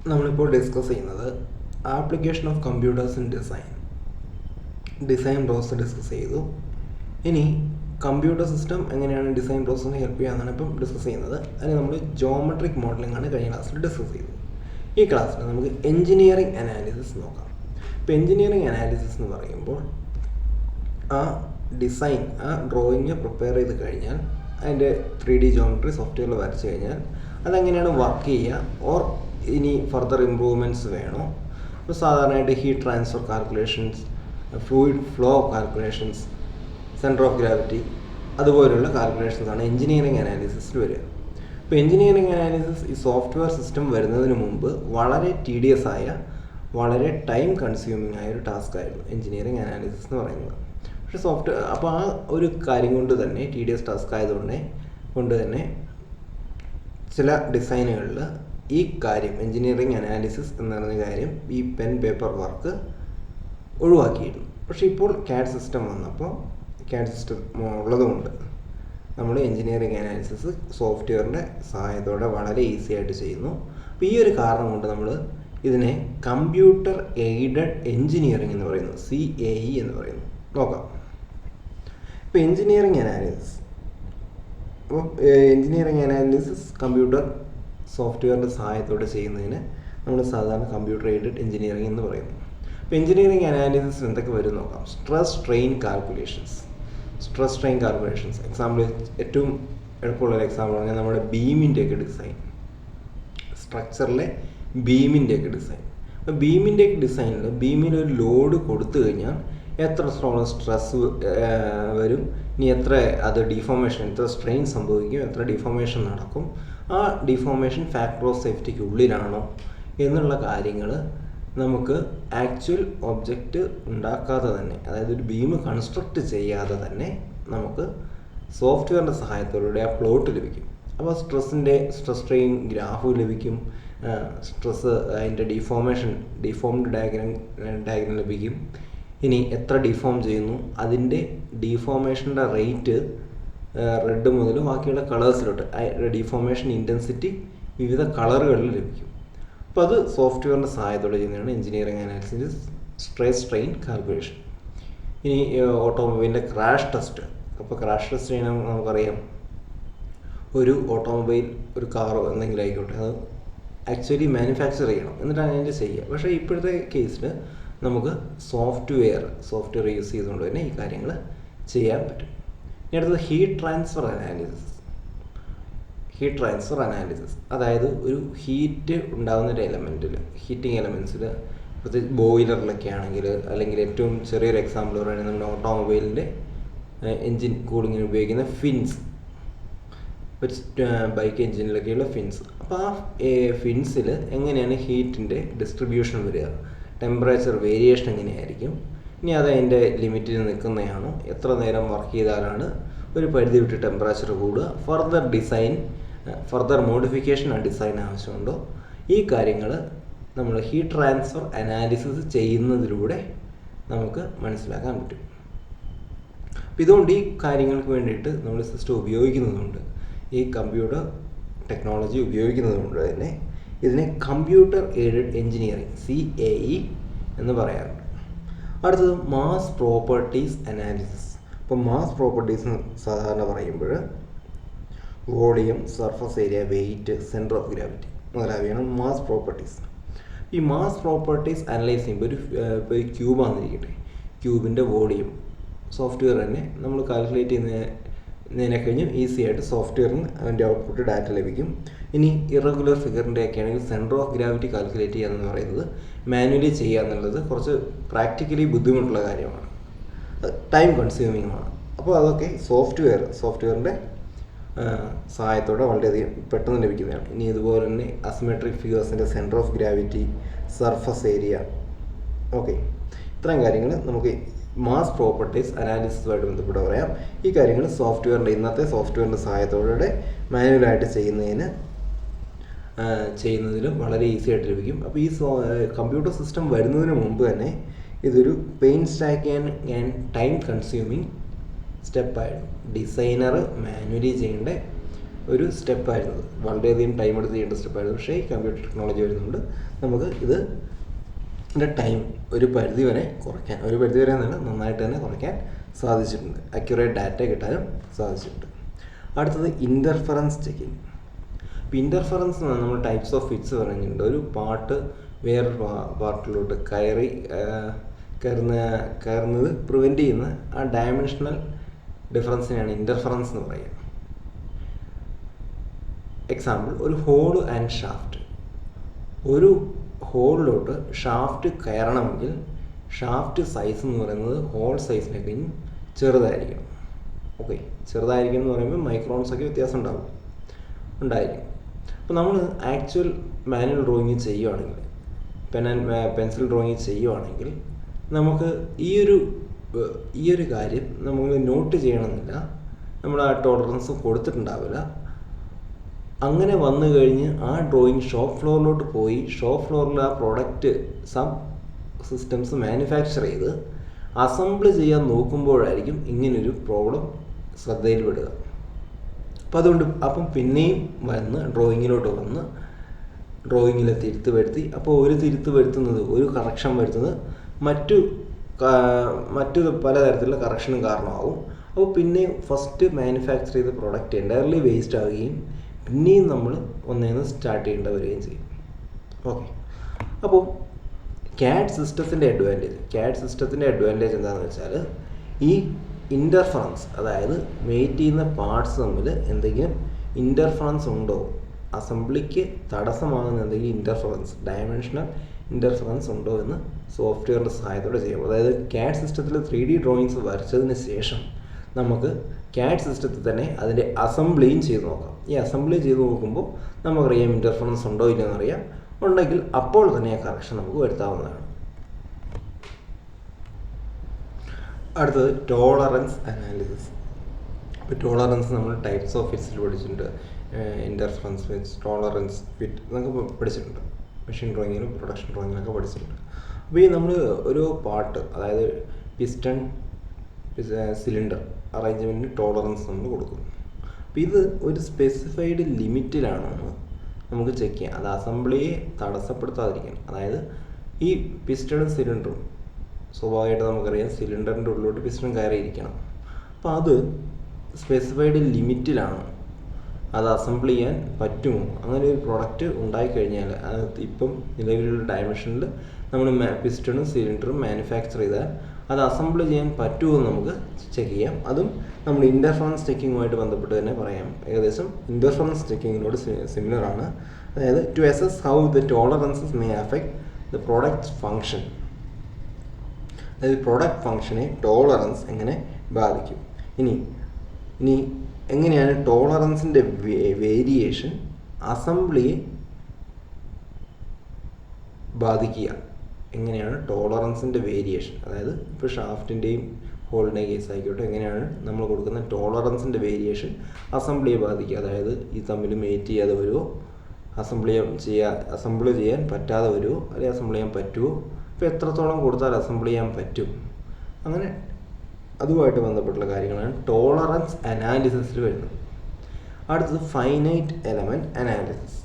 നമ്മളിപ്പോൾ ഡിസ്കസ് ചെയ്യുന്നത് application of computers in design process discuss ചെയ്തു. ഇനി കമ്പ്യൂട്ടർ സിസ്റ്റം എങ്ങനെയാണ് ഡിസൈൻ പ്രോസസ്സിന് ഹെൽപ്പ് ചെയ്യാമെന്നാണ് ഇപ്പം ഡിസ്കസ് ചെയ്യുന്നത്. അതിന് നമ്മൾ ജോമെട്രിക് മോഡലിംഗ് ആണ് കഴിഞ്ഞ ക്ലാസ്സിൽ ഡിസ്കസ് ചെയ്തത്. ഈ ക്ലാസ്സിൽ നമുക്ക് എൻജിനീയറിംഗ് അനാലിസിസ് നോക്കാം. ഇപ്പോൾ എൻജിനീയറിംഗ് അനാലിസിസ് എന്ന് പറയുമ്പോൾ ആ ഡിസൈൻ, ആ ഡ്രോയിങ് പ്രിപ്പയർ ചെയ്ത് കഴിഞ്ഞാൽ അതിൻ്റെ 3D ജോമെട്രി സോഫ്റ്റ്വെയറിൽ വരച്ച് കഴിഞ്ഞാൽ അതെങ്ങനെയാണ് വർക്ക് ചെയ്യുക, ഓർ ഇനി ഫർദർ ഇമ്പ്രൂവ്മെൻറ്റ്സ് വേണോ. ഇപ്പോൾ സാധാരണയായിട്ട് heat transfer calculations, fluid flow calculations, centre of gravity, അതുപോലെയുള്ള കാൽക്കുലേഷൻസ് ആണ് എഞ്ചിനീയറിംഗ് അനാലിസിസിൽ വരിക. ഇപ്പോൾ എഞ്ചിനീയറിംഗ് അനാലിസിസ് ഈ സോഫ്റ്റ്വെയർ സിസ്റ്റം വരുന്നതിന് മുമ്പ് വളരെ ടീഡിയസ് ആയ, വളരെ ടൈം കൺസ്യൂമിങ് ആയ ഒരു ടാസ്ക് ആയിരുന്നു എഞ്ചിനീയറിംഗ് അനാലിസിസ് എന്ന് പറയുന്നത്. പക്ഷേ അപ്പോൾ ആ ഒരു കാര്യം കൊണ്ട് തന്നെ, ടീഡിയസ് ടാസ്ക് ആയതുകൊണ്ട് തന്നെ ചില ഡിസൈനുകളിൽ ഈ കാര്യം എഞ്ചിനീയറിംഗ് അനാലിസിസ് എന്ന് പറയുന്ന കാര്യം, ഈ പെൻ പേപ്പർ വർക്ക് ഒഴിവാക്കിയിരുന്നു. പക്ഷേ ഇപ്പോൾ CAD സിസ്റ്റം വന്നപ്പോൾ, CAD സിസ്റ്റം ഉള്ളതുകൊണ്ട് നമ്മൾ എഞ്ചിനീയറിംഗ് അനാലിസിസ് സോഫ്റ്റ്വെയറിൻ്റെ സഹായത്തോടെ വളരെ ഈസി ആയിട്ട് ചെയ്യുന്നു. അപ്പോൾ ഈ ഒരു കാരണം കൊണ്ട് നമ്മൾ ഇതിനെ കമ്പ്യൂട്ടർ എയ്ഡഡ് എഞ്ചിനീയറിംഗ് എന്ന് പറയുന്നു, CAE എന്ന് പറയുന്നു. നോക്കാം. ഇപ്പോൾ എഞ്ചിനീയറിംഗ് അനാലിസിസ് കമ്പ്യൂട്ടർ സോഫ്റ്റ്വെയറിൻ്റെ സഹായത്തോടെ ചെയ്യുന്നതിന് നമ്മൾ സാധാരണ കമ്പ്യൂട്ടർ എയ്ഡഡ് എഞ്ചിനീയറിംഗ് എന്ന് പറയുന്നു. ഇപ്പോൾ എഞ്ചിനീയറിംഗ് അനാലിസിസ് എന്തൊക്കെ വരും നോക്കാം. Stress strain calculations. എക്സാമ്പിൾ, ഏറ്റവും എളുപ്പമുള്ളൊരു എക്സാമ്പിൾ പറഞ്ഞാൽ നമ്മുടെ ബീമിൻ്റെയൊക്കെ ഡിസൈൻ, സ്ട്രക്ചറിലെ ബീമിൻ്റെയൊക്കെ ഡിസൈൻ. അപ്പോൾ ബീമിൻ്റെയൊക്കെ ഡിസൈനിൽ ബീമിനൊരു ലോഡ് കൊടുത്തു കഴിഞ്ഞാൽ എത്രത്തോളം സ്ട്രെസ് വരും, ഇനി എത്ര അത് ഡിഫോർമേഷൻ, എത്ര സ്ട്രെയിൻ സംഭവിക്കും, എത്ര ഡിഫോർമേഷൻ നടക്കും, ആ ഡിഫോർമേഷൻ ഫാക്ടർ ഓഫ് സേഫ്റ്റിക്ക് ഉള്ളിലാണോ എന്നുള്ള കാര്യങ്ങൾ നമുക്ക് ആക്ച്വൽ ഒബ്ജക്റ്റ് ഉണ്ടാക്കാതെ തന്നെ, അതായത് ഒരു ബീം കൺസ്ട്രക്റ്റ് ചെയ്യാതെ തന്നെ നമുക്ക് സോഫ്റ്റ്വെയറിൻ്റെ സഹായത്തോടെ ആ പ്ലോട്ട് ലഭിക്കും. അപ്പോൾ സ്ട്രെസ് സ്ട്രെയിൻ ഗ്രാഫ് ലഭിക്കും, സ്ട്രെസ് അതിൻ്റെ ഡിഫോംഡ് ഡയഗ്രം ലഭിക്കും. ഇനി എത്ര ഡിഫോം ചെയ്യുന്നു, അതിൻ്റെ ഡിഫോർമേഷൻ്റെ റേറ്റ് റെഡ് മുതൽ ബാക്കിയുള്ള കളേഴ്സിലോട്ട് ഡിഫോർമേഷൻ ഇൻറ്റൻസിറ്റി വിവിധ കളറുകളിൽ ലഭിക്കും. അപ്പോൾ അത് സോഫ്റ്റ്വെയറിൻ്റെ സഹായത്തോടെ ചെയ്യുന്നതാണ് engineering analysis stress strain calculation. ഇനി ഓട്ടോമൊബൈലിൻ്റെ ക്രാഷ് ടെസ്റ്റ്. അപ്പോൾ ക്രാഷ് ടെസ്റ്റ് ചെയ്യണം, നമുക്കറിയാം, ഒരു ഓട്ടോമൊബൈൽ, ഒരു കാറോ എന്തെങ്കിലും ആയിക്കോട്ടെ, അത് ആക്ച്വലി മാനുഫാക്ചർ ചെയ്യണം, എന്നിട്ടാണ് അതിൻ്റെ ചെയ്യുക. പക്ഷേ ഇപ്പോഴത്തെ കേസിൽ നമുക്ക് സോഫ്റ്റ്വെയർ യൂസ് ചെയ്തുകൊണ്ട് തന്നെ ഈ കാര്യങ്ങൾ ചെയ്യാൻ പറ്റും. ഇനി അടുത്തത് ഹീറ്റ് ട്രാൻസ്ഫർ അനാലിസിസ്. അതായത് ഒരു ഹീറ്റ് ഉണ്ടാകുന്ന ഒരു എലമെൻറ്റിൽ, ഹീറ്റിംഗ് എലമെൻറ്റ്സിൽ, പ്രത്യേകിച്ച് ബോയിലറിലൊക്കെ ആണെങ്കിൽ, അല്ലെങ്കിൽ ഏറ്റവും ചെറിയൊരു എക്സാമ്പിൾ പറയുകയാണെങ്കിൽ നമ്മുടെ ഓട്ടോമൊബൈലിൻ്റെ എൻജിൻ കൂളിങ്ങിന് ഉപയോഗിക്കുന്ന ഫിൻസ്, ബൈക്ക് എൻജിനിലൊക്കെയുള്ള ഫിൻസ്. അപ്പോൾ ആ ഫിൻസിൽ എങ്ങനെയാണ് ഹീറ്റിൻ്റെ ഡിസ്ട്രിബ്യൂഷൻ വരിക, ടെമ്പറേച്ചർ വേരിയേഷൻ എങ്ങനെയായിരിക്കും, ഇനി അത് അതിൻ്റെ ലിമിറ്റിൽ നിൽക്കുന്നതാണോ, എത്ര നേരം വർക്ക് ചെയ്താലാണ് ഒരു പരിധി വിട്ട് ടെമ്പറേച്ചർ കൂടുക, ഫർദർ മോഡിഫിക്കേഷൻ ആ ഡിസൈൻ ആവശ്യമുണ്ടോ, ഈ കാര്യങ്ങൾ നമ്മൾ ഹീറ്റ് ട്രാൻസ്ഫർ അനാലിസിസ് ചെയ്യുന്നതിലൂടെ നമുക്ക് മനസ്സിലാക്കാൻ പറ്റും. അപ്പോൾ ഇതുകൊണ്ട് ഈ കാര്യങ്ങൾക്ക് വേണ്ടിയിട്ട് നമ്മൾ സിസ്റ്റം ഉപയോഗിക്കുന്നതുകൊണ്ട്, ഈ കമ്പ്യൂട്ടർ ടെക്നോളജി ഉപയോഗിക്കുന്നതുകൊണ്ട് തന്നെ ഇതിനെ കമ്പ്യൂട്ടർ എയ്ഡഡ് എഞ്ചിനീയറിംഗ് CAE എന്ന് പറയാറുണ്ട്. അടുത്തത് മാസ് പ്രോപ്പർട്ടീസ് അനാലിസിസ്. ഇപ്പോൾ മാസ് പ്രോപ്പർട്ടീസ് സാധാരണ പറയുമ്പോൾ volume, surface area, weight, centre of gravity മുതലായവയാണ് മാസ് പ്രോപ്പർട്ടീസ്. ഈ മാസ് പ്രോപ്പർട്ടീസ് അനലൈസ് ചെയ്യുമ്പോൾ ഇപ്പോൾ ഈ ക്യൂബാണെന്നിരിക്കട്ടെ, ക്യൂബിൻ്റെ വോളിയം സോഫ്റ്റ്വെയർ തന്നെ നമ്മൾ കാൽക്കുലേറ്റ് ചെയ്യുന്നതിനെ കഴിഞ്ഞും ഈസി ആയിട്ട് സോഫ്റ്റ്വെയറിന് അതിൻ്റെ ഔട്ട്പുട്ട് ഡാറ്റ ലഭിക്കും. ഇനി ഇറഗുലർ ഫിഗറിൻ്റെ ഒക്കെ ആണെങ്കിൽ സെൻറ്റർ ഓഫ് ഗ്രാവിറ്റി കാൽക്കുലേറ്റ് ചെയ്യുക എന്ന് പറയുന്നത് മാനുവലി ചെയ്യുക എന്നുള്ളത് കുറച്ച് പ്രാക്ടിക്കലി ബുദ്ധിമുട്ടുള്ള കാര്യമാണ്, ടൈം കൺസ്യൂമിങ്ങുമാണ്. അപ്പോൾ അതൊക്കെ സോഫ്റ്റ്വെയറിൻ്റെ സഹായത്തോടെ വളരെയധികം പെട്ടെന്ന് ലഭിക്കുന്നതാണ്. ഇനി ഇതുപോലെ തന്നെ അസിമെട്രിക് ഫിഗേഴ്സിൻ്റെ centre of gravity, surface area, okay, ഇത്തരം കാര്യങ്ങൾ നമുക്ക് മാസ് പ്രോപ്പർട്ടീസ് അനാലിസിസുമായിട്ട് ബന്ധപ്പെട്ട് പറയാം. ഈ കാര്യങ്ങൾ ഇന്നത്തെ സോഫ്റ്റ്വെയറിൻ്റെ സഹായത്തോടെ മാനുവലായിട്ട് ചെയ്യുന്നതിലും വളരെ ഈസി ആയിട്ട് ലഭിക്കും. അപ്പോൾ ഈ കമ്പ്യൂട്ടർ സിസ്റ്റം വരുന്നതിന് മുമ്പ് തന്നെ ഇതൊരു പെയിൻസ്റ്റാക്കിംഗ് ആൻഡ് ടൈം കൺസ്യൂമിങ് സ്റ്റെപ്പായിരുന്നു. ഡിസൈനർ മാനുവലി ചെയ്യേണ്ട ഒരു സ്റ്റെപ്പായിരുന്നത്, വളരെയധികം ടൈം എടുത്ത് ചെയ്യേണ്ട സ്റ്റെപ്പായിരുന്നു. പക്ഷേ ഈ കമ്പ്യൂട്ടർ ടെക്നോളജി വരുന്നുണ്ട് നമുക്ക് ഇതിൻ്റെ ടൈം ഒരു പരിധി വരെ കുറയ്ക്കാൻ, ഒരു പരിധി വരെ എന്നല്ല, നന്നായിട്ട് തന്നെ കുറയ്ക്കാൻ സാധിച്ചിട്ടുണ്ട്. അക്യുറേറ്റ് ഡാറ്റ കിട്ടാനും സാധിച്ചിട്ടുണ്ട്. അടുത്തത് ഇൻ്റർഫറൻസ് ചെക്കിങ്. ഇപ്പോൾ ഇൻ്റർഫറൻസ് നമ്മൾ ടൈപ്സ് ഓഫ് ഫിറ്റ്സ് പറഞ്ഞിട്ടുണ്ട്. ഒരു പാർട്ട് വേറൊരു പാർട്ടിലോട്ട് കയറുന്നത് പ്രിവെൻറ്റ് ചെയ്യുന്ന ആ ഡയമെൻഷണൽ ഡിഫറൻസിനെയാണ് ഇൻ്റർഫറൻസ് എന്ന് പറയുക. എക്സാമ്പിൾ, ഒരു ഹോൾ ആൻഡ് ഷാഫ്റ്റ്. ഒരു ഹോളിലോട്ട് ഷാഫ്റ്റ് കയറണമെങ്കിൽ ഷാഫ്റ്റ് സൈസ് എന്ന് പറയുന്നത് ഹോൾ സൈസിനൊക്കെ ചെറുതായിരിക്കും. ഓക്കെ, ചെറുതായിരിക്കും എന്ന് പറയുമ്പോൾ മൈക്രോൺസൊക്കെ വ്യത്യാസം ഉണ്ടായിരിക്കും. അപ്പോൾ നമ്മൾ ആക്ച്വൽ മാനുവൽ ഡ്രോയിങ് ചെയ്യുവാണെങ്കിൽ, പെൻസിൽ ഡ്രോയിങ് ചെയ്യുവാണെങ്കിൽ നമുക്ക് ഈ ഒരു കാര്യം നമ്മൾ നോട്ട് ചെയ്യണമെന്നില്ല, നമ്മൾ ആ ടോളറൻസ് കൊടുത്തിട്ടുണ്ടാവില്ല. അങ്ങനെ വന്നു കഴിഞ്ഞ് ആ ഡ്രോയിങ് ഷോപ്പ് ഫ്ലോറിലോട്ട് പോയി ഷോപ്പ് ഫ്ലോറിൽ ആ പ്രോഡക്റ്റ് സബ് സിസ്റ്റംസ് മാനുഫാക്ചർ ചെയ്ത് അസംബിൾ ചെയ്യാൻ നോക്കുമ്പോഴായിരിക്കും ഇങ്ങനൊരു പ്രോബ്ലം ശ്രദ്ധയിൽപ്പെടുക. അപ്പം പിന്നെയും ഡ്രോയിങ്ങിലോട്ട് വന്ന് ഡ്രോയിങ്ങിൽ തിരുത്ത് വരുത്തി, അപ്പോൾ ഒരു തിരുത്ത് വരുത്തുന്നത്, ഒരു കറക്ഷൻ വരുത്തുന്നത് മറ്റു പലതരത്തിലുള്ള കറക്ഷനും കാരണമാവും. അപ്പോൾ പിന്നെയും ഫസ്റ്റ് മാനുഫാക്ചർ ചെയ്ത പ്രോഡക്റ്റ് എൻ്റയർലി വേസ്റ്റ് ആവുകയും പിന്നെയും നമ്മൾ ഒന്നേന്ന് സ്റ്റാർട്ട് ചെയ്യേണ്ടി വരികയും ചെയ്യും. ഓക്കെ, അപ്പോൾ CAD സിസ്റ്റത്തിൻ്റെ അഡ്വാൻറ്റേജ് എന്താണെന്ന് വെച്ചാൽ, ഈ ഇൻ്റർഫറൻസ്, അതായത് മേറ്റ് ചെയ്യുന്ന പാർട്സ് തമ്മിൽ എന്തെങ്കിലും ഇൻ്റർഫറൻസ് ഉണ്ടോ, അസംബ്ലിക്ക് തടസ്സമാകുന്ന എന്തെങ്കിലും ഡയമെൻഷണൽ ഇൻ്റർഫറൻസ് ഉണ്ടോ എന്ന് സോഫ്റ്റ്വെയറിൻ്റെ സഹായത്തോടെ ചെയ്യും. അതായത് CAD സിസ്റ്റത്തിൽ 3D ഡ്രോയിങ്സ് വരച്ചതിന് ശേഷം നമുക്ക് CAD സിസ്റ്റത്തിൽ തന്നെ അതിൻ്റെ അസംബ്ലിയും ചെയ്ത് നോക്കാം. ഈ അസംബ്ലി ചെയ്ത് നോക്കുമ്പോൾ നമുക്കറിയാം ഇൻ്റർഫറൻസ് ഉണ്ടോ ഇല്ലെന്ന് അറിയാം. ഉണ്ടെങ്കിൽ അപ്പോൾ തന്നെ ആ കറക്ഷൻ നമുക്ക് വരുത്താവുന്നതാണ്. അടുത്തത് ടോളറൻസ് അനാലിസിസ്. ഇപ്പോൾ ടോളറൻസ് നമ്മൾ ടൈപ്സ് ഓഫ് ഫിറ്റ്സിൽ പഠിച്ചിട്ടുണ്ട്. ഇൻ്റർഫറൻസ് ഫിറ്റ്സ്, ടോളറൻസ് ഫിറ്റ് എന്നൊക്കെ പഠിച്ചിട്ടുണ്ട്. മെഷീൻ ഡ്രോയിങ്ങിലും പ്രൊഡക്ഷൻ ഡ്രോയിങ്ങിലൊക്കെ പഠിച്ചിട്ടുണ്ട്. അപ്പോൾ ഈ നമ്മൾ ഒരു പാർട്ട്, അതായത് പിസ്റ്റൺ, സിലിണ്ടർ അറേഞ്ച്മെൻറ്റിന് ടോളറൻസ് നമ്മൾ കൊടുക്കും. അപ്പോൾ ഇത് ഒരു സ്പെസിഫൈഡ് ലിമിറ്റിലാണെന്ന് നമുക്ക് ചെക്ക് ചെയ്യാം. അത് അസംബ്ലിയെ തടസ്സപ്പെടുത്താതിരിക്കണം. അതായത് ഈ പിസ്റ്റണും സിലിണ്ടറും സ്വാഭാവികമായിട്ട് നമുക്കറിയാം സിലിണ്ടറിൻ്റെ ഉള്ളിലോട്ട് പിസ്റ്റൺ കയറിയിരിക്കണം. അപ്പോൾ അത് സ്പെസിഫൈഡ് ലിമിറ്റിലാണ്, അത് അസംബിൾ ചെയ്യാൻ പറ്റുമോ? അങ്ങനെ ഒരു പ്രൊഡക്റ്റ് ഉണ്ടായിക്കഴിഞ്ഞാൽ ഇപ്പം നിലവിലുള്ള ഡയമെൻഷനിൽ നമ്മൾ പിസ്റ്റണും സിലിണ്ടറും മാനുഫാക്ചർ ചെയ്താൽ അത് അസംബിൾ ചെയ്യാൻ പറ്റുമോ എന്ന് നമുക്ക് ചെക്ക് ചെയ്യാം. അതും നമ്മൾ ഇൻ്റർഫറൻസ് ചെക്കിങ്ങുമായിട്ട് ബന്ധപ്പെട്ട് തന്നെ പറയാം. ഏകദേശം ഇൻ്റർഫറൻസ് ചെക്കിങ്ങിനോട് സിമിലർ ആണ്. അതായത് to assess how the tolerances may affect the product function. അതായത് പ്രോഡക്റ്റ് ഫങ്ഷനെ ടോളറൻസ് എങ്ങനെ ബാധിക്കും. ഇനി എങ്ങനെയാണ് ടോളറൻസിൻ്റെ വേരിയേഷൻ അസംബ്ലിയെ ബാധിക്കുക? എങ്ങനെയാണ് ടോളറൻസിൻ്റെ വേരിയേഷൻ, അതായത് ഇപ്പോൾ ഷാഫ്റ്റിൻ്റെയും ഹോളിൻ്റെയും കേസ് ആയിക്കോട്ടെ, എങ്ങനെയാണ് നമ്മൾ കൊടുക്കുന്ന ടോളറൻസിൻ്റെ വേരിയേഷൻ അസംബ്ലിയെ ബാധിക്കുക? അതായത് ഈ തമ്മിൽ മേറ്റ് ചെയ്യാതെ വരുമോ, അസംബിൾ ചെയ്യാൻ പറ്റാതെ വരുമോ, അല്ലെങ്കിൽ അസംബിൾ ചെയ്യാൻ പറ്റുമോ, ഇപ്പോൾ എത്രത്തോളം കൊടുത്താൽ അസംബിൾ ചെയ്യാൻ പറ്റും, അങ്ങനെ അതുമായിട്ട് ബന്ധപ്പെട്ടുള്ള കാര്യങ്ങളാണ് ടോളറൻസ് അനാലിസിസിൽ വരുന്നത്. അടുത്തത് finite element analysis.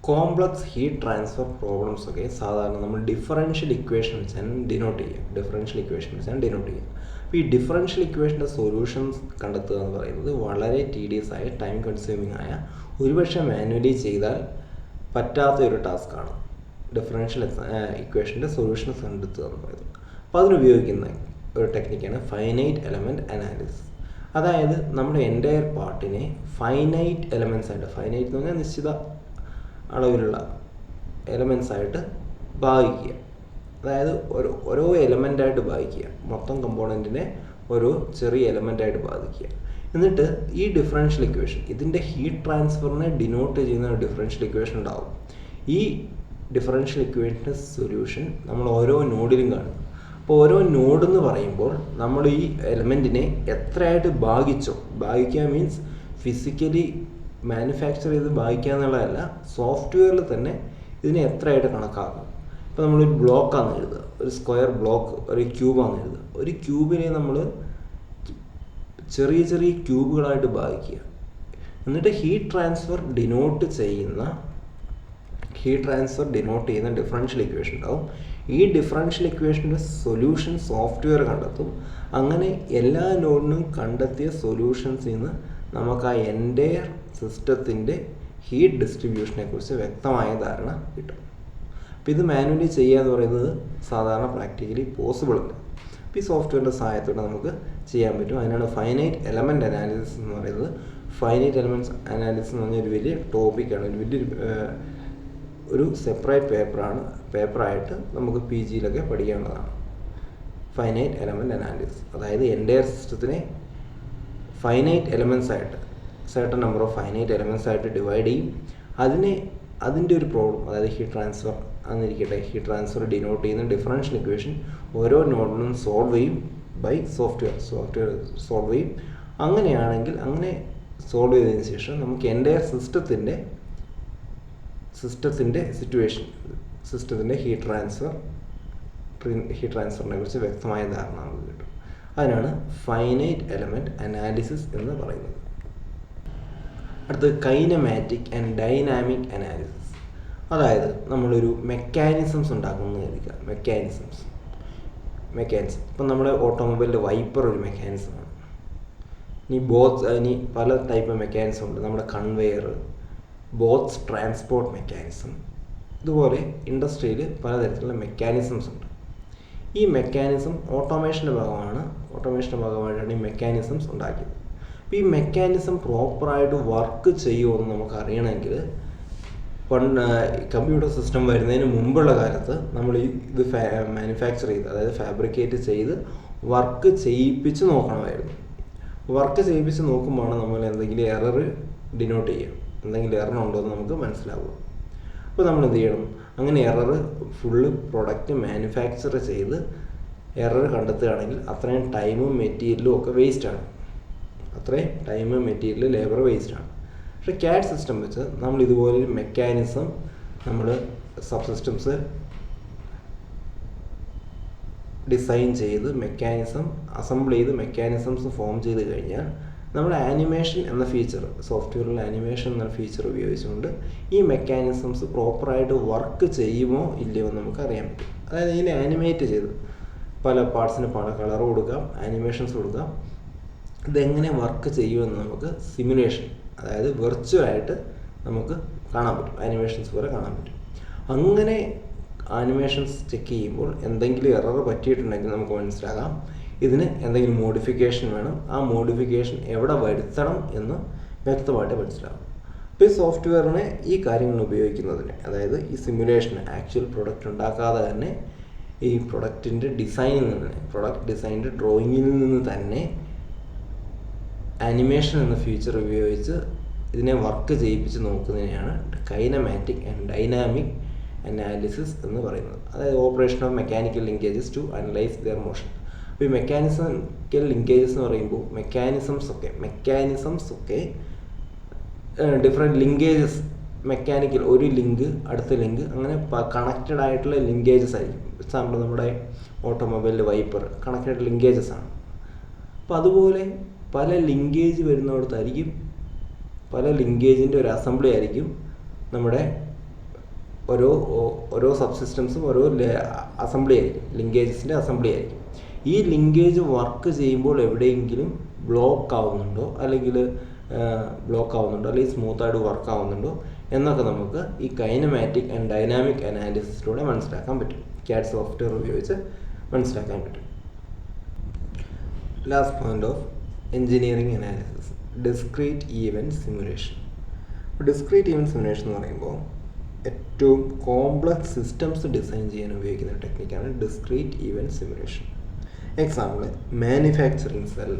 Complex heat transfer problems ഒക്കെ സാധാരണ നമ്മൾ ഡിഫറൻഷ്യൽ ഇക്വേഷൻ വെച്ചാണ് ഡിനോട്ട് ചെയ്യുക. അപ്പോൾ ഈ ഡിഫറൻഷ്യൽ ഇക്വേഷൻ്റെ സൊല്യൂഷൻസ് കണ്ടെത്തുക എന്ന് പറയുന്നത് വളരെ ടീഡിയസ് ആയ, ടൈം കൺസ്യൂമിങ് ആയ, ഒരുപക്ഷെ മാനുവലി ചെയ്താൽ പറ്റാത്ത ഒരു ടാസ്ക്കാണ് ഡിഫറൻഷ്യൽ ഇക്വേഷൻ്റെ സൊല്യൂഷൻസ് കണ്ടെത്തുക എന്ന് പറയുന്നത്. അപ്പോൾ അതിനുപയോഗിക്കുന്ന ഒരു ടെക്നിക്കാണ് ഫൈനൈറ്റ് എലമെൻറ്റ് അനാലിസിസ്. അതായത് നമ്മുടെ എൻ്റയർ പാർട്ടിനെ ഫൈനൈറ്റ് എലമെൻറ്റ്സ് ആയിട്ട്, ഫൈനൈറ്റ് എന്ന് പറഞ്ഞാൽ നിശ്ചിത അളവിലുള്ള എലമെൻറ്റ്സ് ആയിട്ട് ഭാഗിക്കുക. അതായത് ഓരോ എലമെൻ്റായിട്ട് ഭാഗിക്കുക, മൊത്തം കമ്പോണൻറ്റിനെ ഓരോ ചെറിയ എലമെൻ്റായിട്ട് ബാധിക്കുക. എന്നിട്ട് ഈ ഡിഫറൻഷ്യൽ ഇക്വേഷൻ, ഇതിൻ്റെ ഹീറ്റ് ട്രാൻസ്ഫറിനെ ഡിനോട്ട് ചെയ്യുന്ന ഒരു ഡിഫറൻഷ്യൽ ഇക്വേഷൻ ഉണ്ടാവും. ഈ ഡിഫറൻഷ്യൽ ഇക്വേഷൻ്റെ സൊല്യൂഷൻ നമ്മൾ ഓരോ നോഡിലും കാണും. അപ്പോൾ ഓരോ നോഡ് എന്ന് പറയുമ്പോൾ നമ്മൾ ഈ എലമെൻറ്റിനെ എത്രയായിട്ട് ഭാഗിക്കുക മീൻസ് ഫിസിക്കലി മാനുഫാക്ചർ ചെയ്ത് ഭാഗിക്കുക എന്നുള്ളതല്ല, സോഫ്റ്റ്വെയറിൽ തന്നെ ഇതിനെ എത്രയായിട്ട് കണക്കാക്കാം. ഇപ്പോൾ നമ്മളൊരു ബ്ലോക്കാണ് എഴുതുക, ഒരു സ്ക്വയർ ബ്ലോക്ക്, ഒരു ക്യൂബാണ് എഴുതുക. ഒരു ക്യൂബിനെ നമ്മൾ ചെറിയ ചെറിയ ക്യൂബുകളായിട്ട് ഭാഗിക്കുക. എന്നിട്ട് ഹീറ്റ് ട്രാൻസ്ഫർ ഡിനോട്ട് ചെയ്യുന്ന ഡിഫറൻഷ്യൽ ഇക്വേഷൻ ഉണ്ടാവും. ഈ ഡിഫറൻഷ്യൽ ഇക്വേഷൻ്റെ സൊല്യൂഷൻ സോഫ്റ്റ്വെയർ കണ്ടെത്തും. അങ്ങനെ എല്ലാ നോഡിനും കണ്ടെത്തിയ സൊല്യൂഷൻസിൽ നിന്ന് നമുക്ക് ആ എൻ്റയർ സിസ്റ്റത്തിൻ്റെ ഹീറ്റ് ഡിസ്ട്രിബ്യൂഷനെ കുറിച്ച് വ്യക്തമായ ധാരണ കിട്ടും. അപ്പോൾ ഇത് മാനുവലി ചെയ്യുക എന്ന് പറയുന്നത് സാധാരണ പ്രാക്ടിക്കലി പോസിബിൾ അല്ല. അപ്പോൾ ഈ സോഫ്റ്റ്വെയറിൻ്റെ സഹായത്തോടെ നമുക്ക് ചെയ്യാൻ പറ്റും. അതിനാണ് ഫൈനൈറ്റ് എലമെൻറ്റ് അനാലിസിസ് എന്ന് പറയുന്നത്. ഫൈനൈറ്റ് എലമെൻറ്റ്സ് അനാലിസിസ് എന്ന് പറഞ്ഞാൽ ഒരു വലിയ ടോപ്പിക്കാണ്, ഒരു സെപ്പറേറ്റ് പേപ്പറായിട്ട് നമുക്ക് PGയിലൊക്കെ പഠിക്കാവുന്നതാണ്. ഫൈനൈറ്റ് എലമെൻറ്റ് അനാലിസിസ് അതായത് എൻ്റയർ സിസ്റ്റത്തിനെ ഫൈനൈറ്റ് എലമെൻറ്റ്സ് ആയിട്ട്, certain number of finite elements ആയിട്ട് ഡിവൈഡ് ചെയ്യും. അതിൻ്റെ ഒരു പ്രോബ്ലം, അതായത് ഹീറ്റ് ട്രാൻസ്ഫർ എന്നിരിക്കട്ടെ, ഹീറ്റ് ട്രാൻസ്ഫർ ഡിനോട്ട് ചെയ്യുന്ന ഡിഫറൻഷ്യൽ ഇക്വേഷൻ ഓരോ നോഡിനും സോൾവ് ചെയ്യും ബൈ സോഫ്റ്റ്വെയർ സോൾവ് ചെയ്യും. അങ്ങനെയാണെങ്കിൽ അങ്ങനെ സോൾവ് ചെയ്തതിന് ശേഷം നമുക്ക് എൻ്റയർ സിസ്റ്റത്തിൻ്റെ ഹീറ്റ് ട്രാൻസ്ഫറിനെ കുറിച്ച് വ്യക്തമായ ധാരണ നമുക്ക് കിട്ടും. അതിനാണ് ഫൈനൈറ്റ് എലമെൻറ്റ് അനാലിസിസ് എന്ന് പറയുന്നത്. അടുത്തത് കൈനമാറ്റിക് ആൻഡ് ഡൈനാമിക് അനാലിസിസ്. അതായത് നമ്മളൊരു മെക്കാനിസംസ് ഉണ്ടാക്കുന്നത് കരുതുക. മെക്കാനിസം ഇപ്പം നമ്മുടെ ഓട്ടോമൊബൈലിൻ്റെ വൈപ്പർ ഒരു മെക്കാനിസമാണ്. ഇനി പല ടൈപ്പ് മെക്കാനിസം ഉണ്ട്. നമ്മുടെ കൺവെയർ, ബോട്ട്സ് ട്രാൻസ്പോർട്ട് മെക്കാനിസം, ഇതുപോലെ ഇൻഡസ്ട്രിയിൽ പലതരത്തിലുള്ള മെക്കാനിസംസ് ഉണ്ട്. ഈ മെക്കാനിസം ഓട്ടോമേഷൻ്റെ ഭാഗമായിട്ടാണ് ഈ മെക്കാനിസംസ് ഉണ്ടാക്കിയത്. അപ്പോൾ ഈ മെക്കാനിസം പ്രോപ്പറായിട്ട് വർക്ക് ചെയ്യുമോ എന്ന് നമുക്ക് അറിയണമെങ്കിൽ കമ്പ്യൂട്ടർ സിസ്റ്റം വരുന്നതിന് മുമ്പുള്ള കാലത്ത് നമ്മൾ ഇത് മാനുഫാക്ചർ ചെയ്ത്, അതായത് ഫാബ്രിക്കേറ്റ് ചെയ്ത് വർക്ക് ചെയ്യിപ്പിച്ച് നോക്കണമായിരുന്നു. വർക്ക് ചെയ്യിപ്പിച്ച് നോക്കുമ്പോഴാണ് നമ്മൾ എന്തെങ്കിലും എറർ ഡിനോട്ട് ചെയ്യുക, എന്തെങ്കിലും എറർ ഉണ്ടോ എന്ന് നമുക്ക് മനസ്സിലാവുക. അപ്പോൾ നമ്മൾ എന്ത് ചെയ്യണം? അങ്ങനെ എറർ ഫുള്ള് പ്രൊഡക്റ്റ് മാനുഫാക്ചർ ചെയ്ത് എറർ കണ്ടെത്തുകയാണെങ്കിൽ അത്രയും ടൈമും മെറ്റീരിയലും ഒക്കെ വേസ്റ്റാണ്. ലേബർ വേസ്റ്റാണ്. പക്ഷേ CAD സിസ്റ്റം വെച്ച് നമ്മൾ ഇതുപോലൊരു മെക്കാനിസം നമ്മൾ സബ്സിസ്റ്റംസ് ഡിസൈൻ ചെയ്ത് അസംബിൾ ചെയ്ത് മെക്കാനിസംസ് ഫോം ചെയ്ത് കഴിഞ്ഞാൽ നമ്മൾ ആനിമേഷൻ എന്ന ഫീച്ചർ, സോഫ്റ്റ്വെയറിൽ ആനിമേഷൻ എന്ന ഫീച്ചർ ഉപയോഗിച്ചുകൊണ്ട് ഈ മെക്കാനിസംസ് പ്രോപ്പറായിട്ട് വർക്ക് ചെയ്യുമോ ഇല്ലയോ എന്ന് നമുക്ക് അറിയാൻ പറ്റും. അതായത് ഇതിനെ ആനിമേറ്റ് ചെയ്ത് പല പാർട്സിന് പല കളർ കൊടുക്കാം, ആനിമേഷൻസ് കൊടുക്കാം. ഇതെങ്ങനെ വർക്ക് ചെയ്യുമെന്ന് നമുക്ക് സിമുലേഷൻ, അതായത് വെർച്വലായിട്ട് നമുക്ക് കാണാൻ പറ്റും, ആനിമേഷൻസ് പോലെ കാണാൻ പറ്റും. അങ്ങനെ ആനിമേഷൻസ് ചെക്ക് ചെയ്യുമ്പോൾ എന്തെങ്കിലും എറർ പറ്റിയിട്ടുണ്ടെങ്കിൽ നമുക്ക് മനസ്സിലാകാം ഇതിന് എന്തെങ്കിലും മോഡിഫിക്കേഷൻ വേണം. ആ മോഡിഫിക്കേഷൻ എവിടെ വരുത്തണം എന്ന് വ്യക്തമായിട്ട് മനസ്സിലാകും. ഇപ്പോൾ ഈ സോഫ്റ്റ്വെയറിനെ ഈ കാര്യങ്ങൾ ഉപയോഗിക്കുന്നതിന്, അതായത് ഈ സിമുലേഷൻ ആക്ച്വൽ പ്രൊഡക്റ്റ് ഉണ്ടാക്കാതെ തന്നെ ഈ പ്രൊഡക്റ്റിൻ്റെ പ്രൊഡക്റ്റ് ഡിസൈനിൻ്റെ ഡ്രോയിങ്ങിൽ നിന്ന് തന്നെ ആനിമേഷൻ എന്ന ഫീച്ചർ ഉപയോഗിച്ച് ഇതിനെ വർക്ക് ചെയ്യിപ്പിച്ച് നോക്കുന്നതിനെയാണ് കൈനമാറ്റിക് ആൻഡ് ഡൈനാമിക് അനാലിസിസ് എന്ന് പറയുന്നത്. അതായത് operation of mechanical linkages to analyse their motion. അപ്പോൾ ഈ മെക്കാനിക്കൽ ലിങ്കേജസ് എന്ന് പറയുമ്പോൾ മെക്കാനിസംസ് ഒക്കെ ഡിഫറെൻറ്റ് ലിങ്കേജസ്, മെക്കാനിക്കൽ ഒരു ലിങ്ക് അടുത്ത ലിങ്ക് അങ്ങനെ കണക്റ്റഡ് ആയിട്ടുള്ള ലിങ്കേജസ് ആയിരിക്കും. എക്സാമ്പിൾ നമ്മുടെ ഓട്ടോമൊബൈലിൻ്റെ വൈപ്പർ കണക്റ്റഡ് ലിങ്കേജസ് ആണ്. അപ്പോൾ അതുപോലെ പല ലിങ്കേജ് വരുന്നിടത്തായിരിക്കും, പല ലിങ്കേജിൻ്റെ ഒരു അസംബ്ലി ആയിരിക്കും നമ്മുടെ ഓരോ സബ്സിസ്റ്റംസും ഓരോ അസംബ്ലി ആയിരിക്കും, ലിങ്കേജസിൻ്റെ അസംബ്ലി ആയിരിക്കും. ഈ ലിങ്കേജ് വർക്ക് ചെയ്യുമ്പോൾ എവിടെയെങ്കിലും ബ്ലോക്ക് ആവുന്നുണ്ടോ അല്ലെങ്കിൽ സ്മൂത്തായിട്ട് വർക്ക് ആവുന്നുണ്ടോ എന്നൊക്കെ നമുക്ക് ഈ കൈനമാറ്റിക് ആൻഡ് ഡൈനാമിക് അനാലിസിസിലൂടെ മനസ്സിലാക്കാൻ പറ്റും. CAD സോഫ്റ്റ്വെയർ ഉപയോഗിച്ച് മനസ്സിലാക്കാൻ പറ്റും. Last point of engineering analysis, discrete event simulation. Discrete event simulation എന്ന് പറയുമ്പോൾ ഏറ്റവും കോംപ്ലക്സ് സിസ്റ്റംസ് ഡിസൈൻ ചെയ്യാൻ ഉപയോഗിക്കുന്ന ടെക്നിക്കാണ് discrete event simulation. Example manufacturing cell,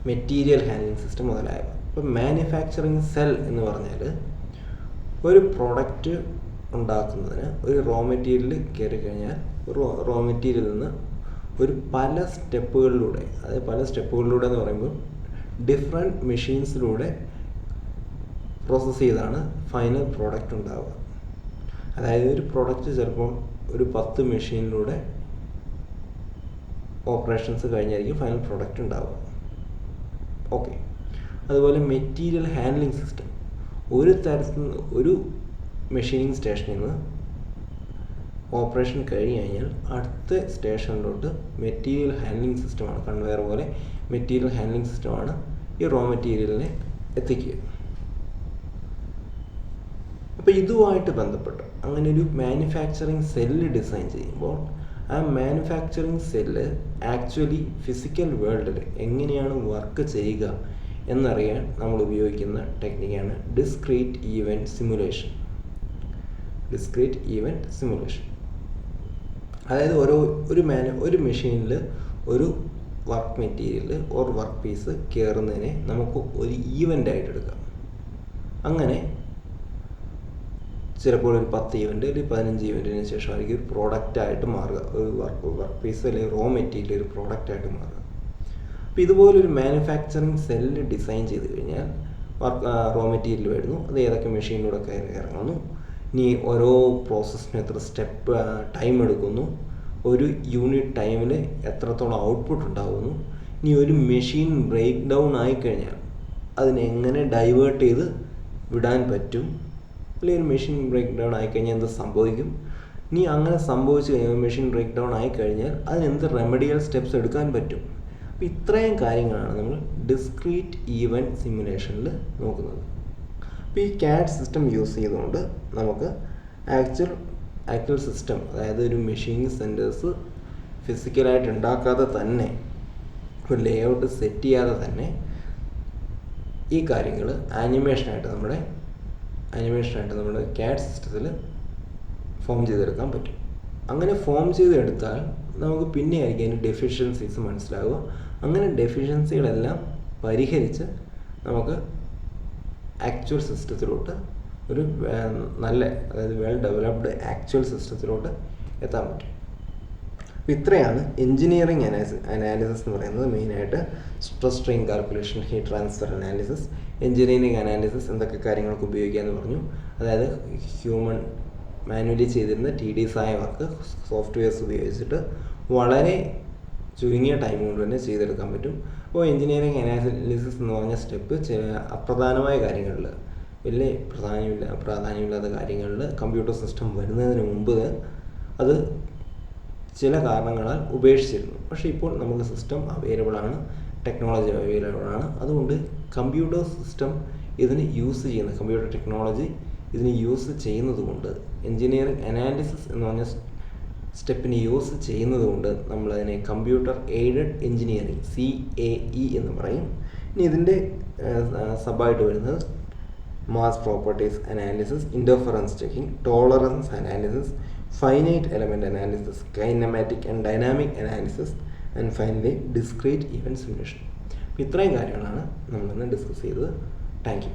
material handling system മുതലായവ. ഇപ്പോൾ മാനുഫാക്ചറിങ് സെൽ എന്ന് പറഞ്ഞാൽ ഒരു പ്രൊഡക്റ്റ് ഉണ്ടാക്കുന്നതിന് ഒരു റോ മെറ്റീരിയൽ കയറി കഴിഞ്ഞാൽ റോ മെറ്റീരിയലിൽ നിന്ന് പല സ്റ്റെപ്പുകളിലൂടെ എന്ന് പറയുമ്പോൾ ഡിഫറെൻറ്റ് മെഷീൻസിലൂടെ പ്രോസസ്സ് ചെയ്താണ് ഫൈനൽ പ്രോഡക്റ്റ് ഉണ്ടാവുക. അതായത് ഒരു പ്രോഡക്റ്റ് ചിലപ്പം ഒരു 10 മെഷീനിലൂടെ ഓപ്പറേഷൻസ് കഴിഞ്ഞായിരിക്കും ഫൈനൽ പ്രോഡക്റ്റ് ഉണ്ടാവുക. ഓക്കെ. അതുപോലെ മെറ്റീരിയൽ ഹാൻഡ്ലിംഗ് സിസ്റ്റം. ഒരു മെഷീനിങ് സ്റ്റേഷനിൽ നിന്ന് ഓപ്പറേഷൻ കഴിഞ്ഞ് കഴിഞ്ഞാൽ അടുത്ത സ്റ്റേഷനിലോട്ട് മെറ്റീരിയൽ ഹാൻഡ്ലിംഗ് സിസ്റ്റമാണ്, കൺവെയർ പോലെ മെറ്റീരിയൽ ഹാൻഡ്ലിംഗ് സിസ്റ്റമാണ് ഈ റോ മെറ്റീരിയലിനെ എത്തിക്കുക. അപ്പോൾ ഇതുമായിട്ട് ബന്ധപ്പെട്ട് അങ്ങനെ ഒരു മാനുഫാക്ചറിങ് സെല്ല് ഡിസൈൻ ചെയ്യുമ്പോൾ ആ മാനുഫാക്ചറിങ് സെല്ല് ആക്ച്വലി ഫിസിക്കൽ വേൾഡിൽ എങ്ങനെയാണ് വർക്ക് ചെയ്യുക എന്നറിയാൻ നമ്മൾ ഉപയോഗിക്കുന്ന ടെക്നിക്കാണ് discrete event simulation. Discrete event simulation അതായത് ഒരു മെഷീനിൽ ഒരു work material or work piece കയറുന്നതിനെ നമുക്ക് ഒരു ഈവൻ്റ് ആയിട്ട് എടുക്കാം. അങ്ങനെ ചിലപ്പോൾ ഒരു 10 ഈവൻ്റ് അല്ലെങ്കിൽ 15 ഈവൻറ്റിന് ശേഷമായിരിക്കും ഒരു പ്രോഡക്റ്റായിട്ട് മാറുക. ഒരു വർക്ക് പീസ് അല്ലെങ്കിൽ റോ മെറ്റീരിയൽ ഒരു പ്രോഡക്റ്റായിട്ട് മാറുക. അപ്പോൾ ഇതുപോലൊരു മാനുഫാക്ചറിങ് സെല്ല് ഡിസൈൻ ചെയ്ത് കഴിഞ്ഞാൽ റോ മെറ്റീരിയൽ വരുന്നു, അത് ഏതൊക്കെ മെഷീനിലൂടെ കയറി ഇറങ്ങുന്നു, ഇനി ഓരോ പ്രോസസ്സിനും എത്ര സ്റ്റെപ്പ് ടൈം എടുക്കുന്നു, ഒരു യൂണിറ്റ് ടൈമിൽ എത്രത്തോളം ഔട്ട്പുട്ട് ഉണ്ടാകുന്നു, ഇനി ഒരു മെഷീൻ ബ്രേക്ക് ഡൗൺ ആയിക്കഴിഞ്ഞാൽ അതിനെങ്ങനെ ഡൈവേർട്ട് ചെയ്ത് വിടാൻ പറ്റും, അല്ലെങ്കിൽ ഒരു മെഷീൻ ബ്രേക്ക് ഡൗൺ ആയിക്കഴിഞ്ഞാൽ എന്ത് സംഭവിക്കും, ഇനി അങ്ങനെ സംഭവിച്ചു കഴിഞ്ഞാൽ മെഷീൻ ബ്രേക്ക് ഡൗൺ ആയിക്കഴിഞ്ഞാൽ അതിനെന്ത് റെമഡിയൽ സ്റ്റെപ്സ് എടുക്കാൻ പറ്റും. അപ്പോൾ ഇത്രയും കാര്യങ്ങളാണ് നമ്മൾ ഡിസ്ക്രീറ്റ് ഈവൻറ്റ് സിമുലേഷനിൽ നോക്കുന്നത്. അപ്പോൾ ഈ CAD സിസ്റ്റം യൂസ് ചെയ്തുകൊണ്ട് നമുക്ക് ആക്ച്വൽ സിസ്റ്റം, അതായത് ഒരു മെഷീനിങ് സെൻറ്റേഴ്സ് ഫിസിക്കലായിട്ട് ഉണ്ടാക്കാതെ തന്നെ, ഒരു ലേ ഔട്ട് സെറ്റ് ചെയ്യാതെ തന്നെ ഈ കാര്യങ്ങൾ ആനിമേഷനായിട്ട് നമ്മുടെ CAD സിസ്റ്റത്തിൽ ഫോം ചെയ്തെടുക്കാൻ പറ്റും. അങ്ങനെ ഫോം ചെയ്തെടുത്താൽ നമുക്ക് പിന്നെ ആയിരിക്കും അതിൻ്റെ ഡെഫിഷ്യൻസീസ് മനസ്സിലാവുക. അങ്ങനെ ഡെഫിഷ്യൻസികളെല്ലാം പരിഹരിച്ച് നമുക്ക് ആക്ച്വൽ സിസ്റ്റത്തിലോട്ട് ഒരു നല്ല, അതായത് വെൽ ഡെവലപ്ഡ് ആക്ച്വൽ സിസ്റ്റത്തിലോട്ട് എത്താൻ പറ്റും. അപ്പോൾ ഇത്രയാണ് എൻജിനീയറിംഗ് അനാലിസിസ് എന്ന് പറയുന്നത്. മെയിനായിട്ട് stress strain calculation, heat transfer analysis, engineering analysis എന്തൊക്കെ കാര്യങ്ങൾക്ക് ഉപയോഗിക്കാമെന്ന് പറഞ്ഞു. അതായത് ഹ്യൂമൻ മാനുവലി ചെയ്തിരുന്ന tedious-ആയ വർക്ക് സോഫ്റ്റ്വെയർസ് ഉപയോഗിച്ചിട്ട് വളരെ ചുരുങ്ങിയ ടൈം കൊണ്ട് തന്നെ ചെയ്തെടുക്കാൻ പറ്റും. അപ്പോൾ എൻജിനീയറിംഗ് അനാലിസിസ് എന്ന് പറഞ്ഞ സ്റ്റെപ്പ് ചില അപ്രധാനമായ കാര്യങ്ങളിൽ, വലിയ പ്രാധാന്യമില്ലാത്ത കാര്യങ്ങളിൽ കമ്പ്യൂട്ടർ സിസ്റ്റം വരുന്നതിന് മുമ്പ് അത് ചില കാരണങ്ങളാൽ ഉപേക്ഷിച്ചിരുന്നു. പക്ഷേ ഇപ്പോൾ നമുക്ക് സിസ്റ്റം അവൈലബിളാണ്, ടെക്നോളജി അവൈലബിളാണ്. അതുകൊണ്ട് കമ്പ്യൂട്ടർ സിസ്റ്റം ഇതിന് യൂസ് ചെയ്യുന്ന, കമ്പ്യൂട്ടർ ടെക്നോളജി ഇതിന് യൂസ് ചെയ്യുന്നത് കൊണ്ട്, എൻജിനീയറിംഗ് അനാലിസിസ് എന്ന് പറഞ്ഞ സ്റ്റെപ്പിന് യൂസ് ചെയ്യുന്നത് കൊണ്ട് നമ്മളതിനെ കമ്പ്യൂട്ടർ എയ്ഡഡ് എൻജിനീയറിംഗ് CAE എന്ന് പറയും. ഇനി ഇതിൻ്റെ സബായിട്ട് വരുന്നത് mass properties analysis, interference checking, tolerance analysis, finite element analysis, kinematic and dynamic analysis, and finally discrete event simulation. ഇത്രയും കാര്യങ്ങളാണ് നമ്മളിന്ന് ഡിസ്കസ് ചെയ്തത്. Thank you.